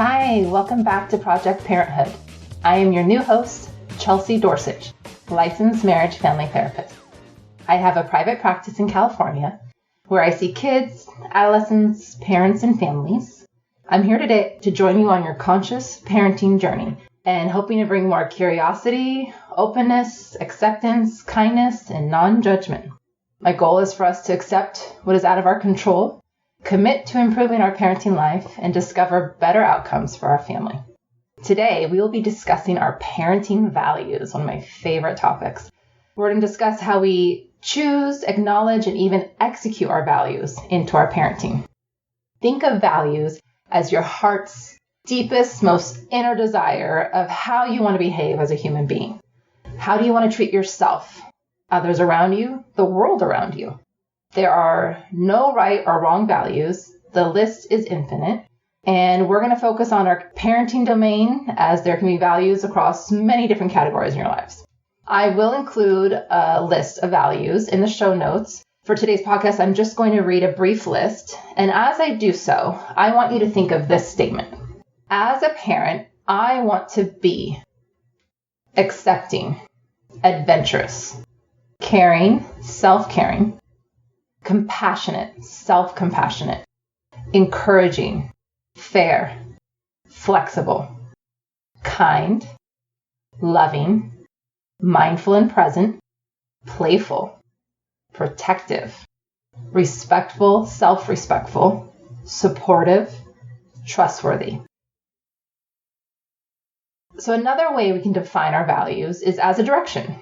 Hi, welcome back to Project Parenthood. I am your new host, Chelsea Dorsich, licensed marriage family therapist. I have a private practice in California where I see kids, adolescents, parents, and families. I'm here today to join you on your conscious parenting journey and hoping to bring more curiosity, openness, acceptance, kindness, and non-judgment. My goal is for us to accept what is out of our control, commit to improving our parenting life, and discover better outcomes for our family. Today, we will be discussing our parenting values, one of my favorite topics. We're going to discuss how we choose, acknowledge, and even execute our values into our parenting. Think of values as your heart's deepest, most inner desire of how you want to behave as a human being. How do you want to treat yourself, others around you, the world around you? There are no right or wrong values. The list is infinite. And we're going to focus on our parenting domain, as there can be values across many different categories in your lives. I will include a list of values in the show notes. For today's podcast, I'm just going to read a brief list. And as I do so, I want you to think of this statement. As a parent, I want to be accepting, adventurous, caring, self-caring, compassionate, self-compassionate, encouraging, fair, flexible, kind, loving, mindful and present, playful, protective, respectful, self-respectful, supportive, trustworthy. So another way we can define our values is as a direction.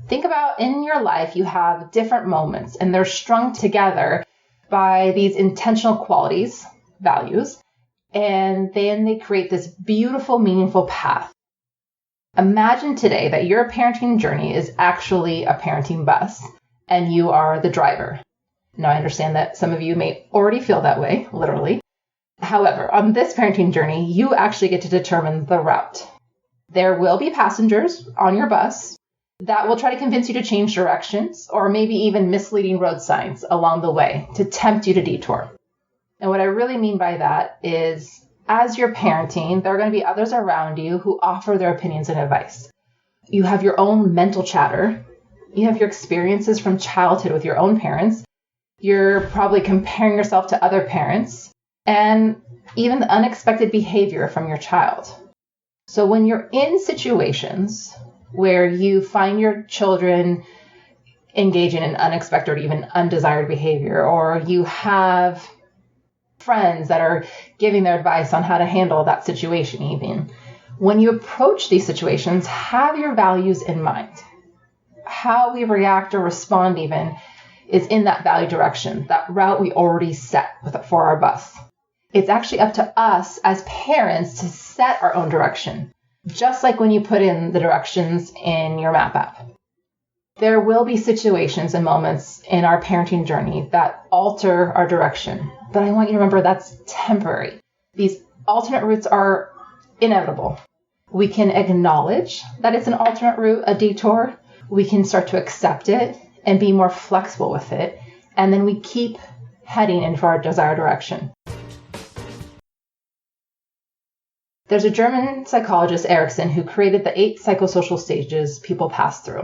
Think about in your life, you have different moments and they're strung together by these intentional qualities, values, and then they create this beautiful, meaningful path. Imagine today that your parenting journey is actually a parenting bus and you are the driver. Now, I understand that some of you may already feel that way, literally. However, on this parenting journey, you actually get to determine the route. There will be passengers on your bus that will try to convince you to change directions or maybe even misleading road signs along the way to tempt you to detour. And what I really mean by that is, as you're parenting, there are going to be others around you who offer their opinions and advice. You have your own mental chatter. You have your experiences from childhood with your own parents. You're probably comparing yourself to other parents and even the unexpected behavior from your child. So when you're in situations where you find your children engaging in unexpected or even undesired behavior, or you have friends that are giving their advice on how to handle that situation even, when you approach these situations, have your values in mind. How we react or respond even is in that value direction, that route we already set for our bus. It's actually up to us as parents to set our own direction, just like when you put in the directions in your map app. There will be situations and moments in our parenting journey that alter our direction, but I want you to remember that's temporary. These alternate routes are inevitable. We can acknowledge that it's an alternate route, a detour. We can start to accept it and be more flexible with it, and then we keep heading into our desired direction. There's a German psychologist, Erikson, who created the 8 psychosocial stages people pass through.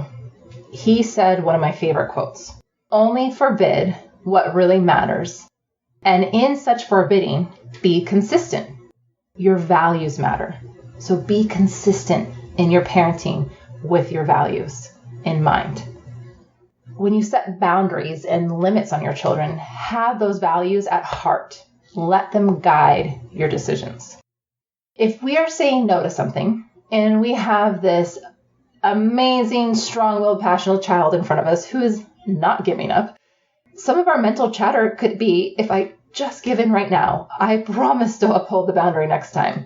He said one of my favorite quotes, "Only forbid what really matters, and in such forbidding, be consistent. Your values matter. So be consistent in your parenting with your values in mind." When you set boundaries and limits on your children, have those values at heart. Let them guide your decisions. If we are saying no to something and we have this amazing, strong-willed, passionate child in front of us who is not giving up, some of our mental chatter could be, if I just give in right now, I promise to uphold the boundary next time.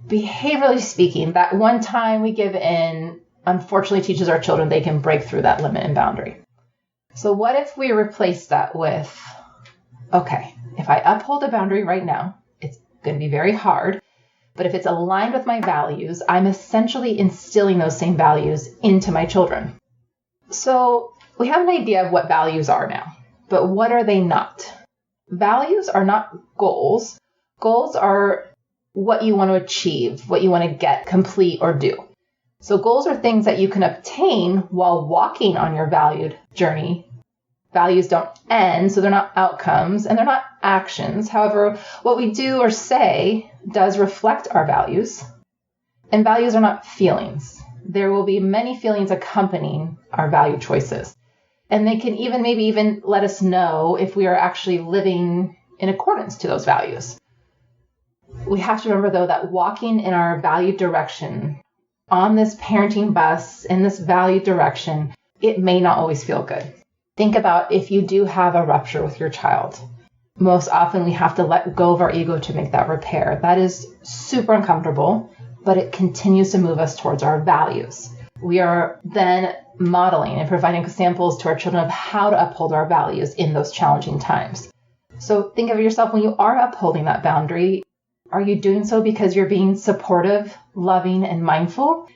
Behaviorally speaking, that one time we give in, unfortunately teaches our children they can break through that limit and boundary. So what if we replace that with, okay, if I uphold a boundary right now, it's going to be very hard. But if it's aligned with my values, I'm essentially instilling those same values into my children. So we have an idea of what values are now, but what are they not? Values are not goals. Goals are what you want to achieve, what you want to get, complete, or do. So goals are things that you can obtain while walking on your valued journey. Values don't end, so they're not outcomes and they're not actions. However, what we do or say does reflect our values. And values are not feelings. There will be many feelings accompanying our value choices. And they can maybe even let us know if we are actually living in accordance to those values. We have to remember, though, that walking in our valued direction on this parenting bus, in this valued direction, it may not always feel good. Think about if you do have a rupture with your child. Most often we have to let go of our ego to make that repair. That is super uncomfortable, but it continues to move us towards our values. We are then modeling and providing examples to our children of how to uphold our values in those challenging times. So think of yourself when you are upholding that boundary. Are you doing so because you're being supportive, loving, and mindful?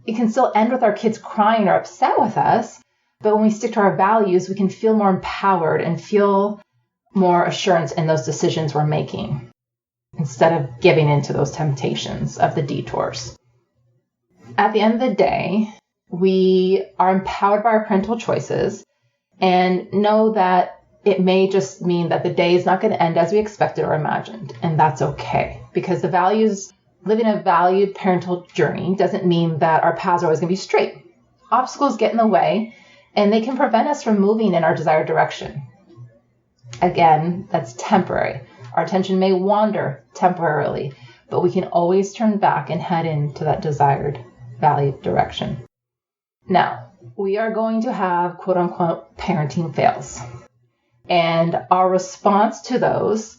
It can still end with our kids crying or upset with us, but when we stick to our values, we can feel more empowered and feel more assurance in those decisions we're making instead of giving into those temptations of the detours. At the end of the day, we are empowered by our parental choices and know that it may just mean that the day is not going to end as we expected or imagined. And that's okay, because living a valued parental journey doesn't mean that our paths are always going to be straight. Obstacles get in the way and they can prevent us from moving in our desired direction. Again, that's temporary. Our attention may wander temporarily, but we can always turn back and head into that desired valued direction. Now, we are going to have quote unquote parenting fails. And our response to those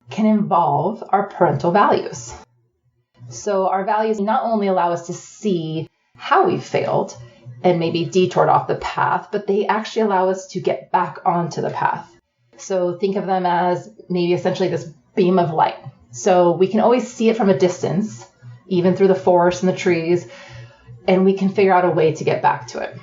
can involve our parental values. So our values not only allow us to see how we failed and maybe detoured off the path, but they actually allow us to get back onto the path. So think of them as maybe essentially this beam of light. So we can always see it from a distance, even through the forest and the trees, and we can figure out a way to get back to it.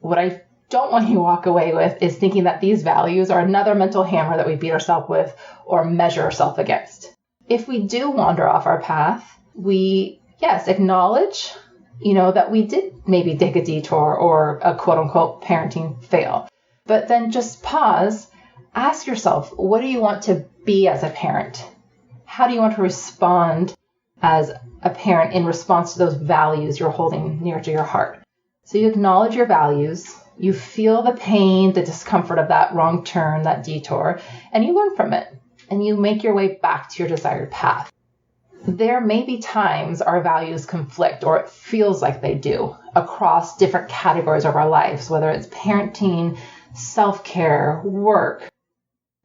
What I don't want you to walk away with is thinking that these values are another mental hammer that we beat ourselves with or measure ourselves against. If we do wander off our path, we, acknowledge, that we did maybe take a detour or a quote unquote parenting fail. But then just pause, ask yourself, what do you want to be as a parent? How do you want to respond as a parent in response to those values you're holding near to your heart? So you acknowledge your values, you feel the pain, the discomfort of that wrong turn, that detour, and you learn from it, and you make your way back to your desired path. There may be times our values conflict, or it feels like they do, across different categories of our lives, whether it's parenting, self-care, work.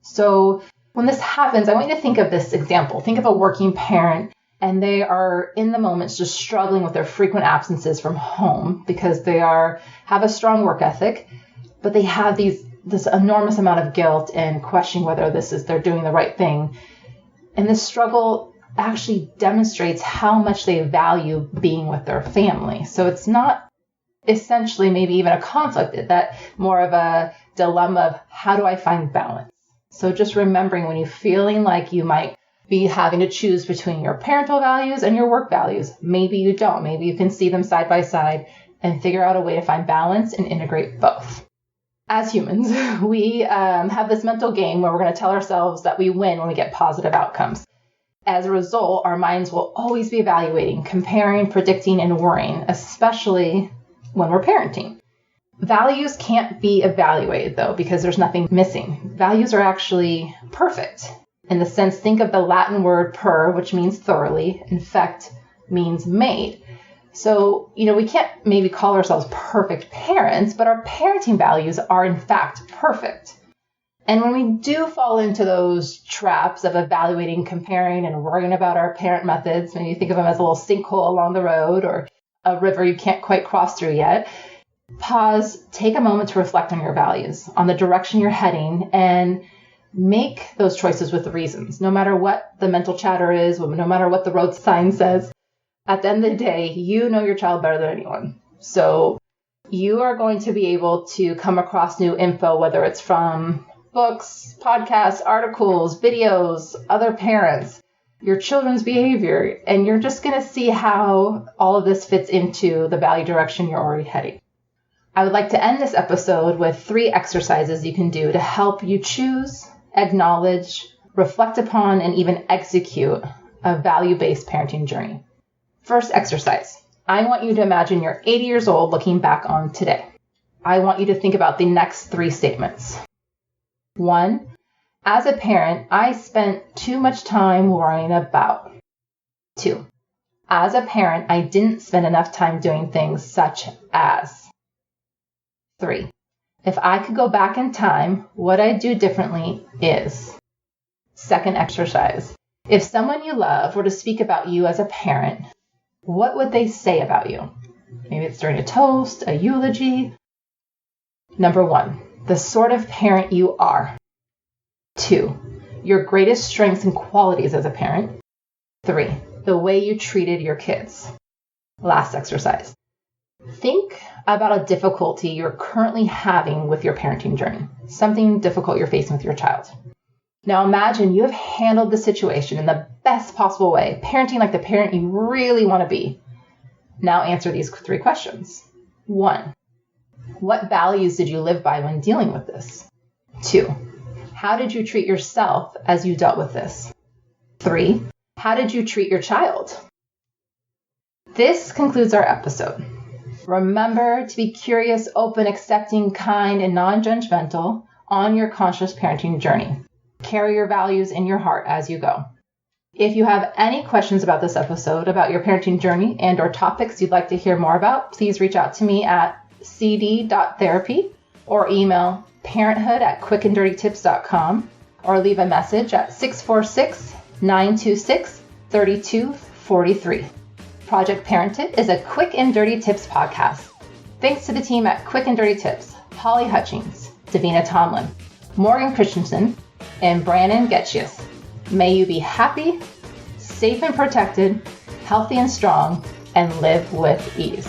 So when this happens, I want you to think of this example. Think of a working parent, and they are in the moments just struggling with their frequent absences from home because they have a strong work ethic, but they have this enormous amount of guilt and questioning whether they're doing the right thing. And this struggle actually demonstrates how much they value being with their family. So it's not essentially maybe even a conflict, that more of a dilemma of how do I find balance? So just remembering when you're feeling like you might be having to choose between your parental values and your work values. Maybe you don't. Maybe you can see them side by side and figure out a way to find balance and integrate both. As humans, we have this mental game where we're going to tell ourselves that we win when we get positive outcomes. As a result, our minds will always be evaluating, comparing, predicting, and worrying, especially when we're parenting. Values can't be evaluated, though, because there's nothing missing. Values are actually perfect. In the sense, think of the Latin word per, which means thoroughly, and fect means made. So, we can't maybe call ourselves perfect parents, but our parenting values are in fact perfect. And when we do fall into those traps of evaluating, comparing, and worrying about our parent methods, maybe think of them as a little sinkhole along the road or a river you can't quite cross through yet, pause, take a moment to reflect on your values, on the direction you're heading, and make those choices with the reasons. No matter what the mental chatter is, no matter what the road sign says, at the end of the day, you know your child better than anyone. So you are going to be able to come across new info, whether it's from books, podcasts, articles, videos, other parents, your children's behavior, and you're just going to see how all of this fits into the value direction you're already heading. I would like to end this episode with 3 exercises you can do to help you choose, acknowledge, reflect upon, and even execute a value-based parenting journey. First exercise. I want you to imagine you're 80 years old looking back on today. I want you to think about the next 3 statements. 1, as a parent, I spent too much time worrying about. 2, as a parent, I didn't spend enough time doing things such as. 3, if I could go back in time, what I'd do differently is. Second exercise. If someone you love were to speak about you as a parent, what would they say about you? Maybe it's during a toast, a eulogy. Number 1, the sort of parent you are. 2, your greatest strengths and qualities as a parent. 3, the way you treated your kids. Last exercise. Think about a difficulty you're currently having with your parenting journey, something difficult you're facing with your child. Now imagine you have handled the situation in the best possible way, parenting like the parent you really want to be. Now answer these 3 questions. 1, what values did you live by when dealing with this? 2, how did you treat yourself as you dealt with this? 3, how did you treat your child? This concludes our episode. Remember to be curious, open, accepting, kind, and non-judgmental on your conscious parenting journey. Carry your values in your heart as you go. If you have any questions about this episode, about your parenting journey and or topics you'd like to hear more about, please reach out to me at cd.therapy or email parenthood@quickanddirtytips.com or leave a message at 646-926-3243. Project Parented is a Quick and Dirty Tips podcast. Thanks to the team at Quick and Dirty Tips, Holly Hutchings, Davina Tomlin, Morgan Christensen, and Brandon Getchius. May you be happy, safe and protected, healthy and strong, and live with ease.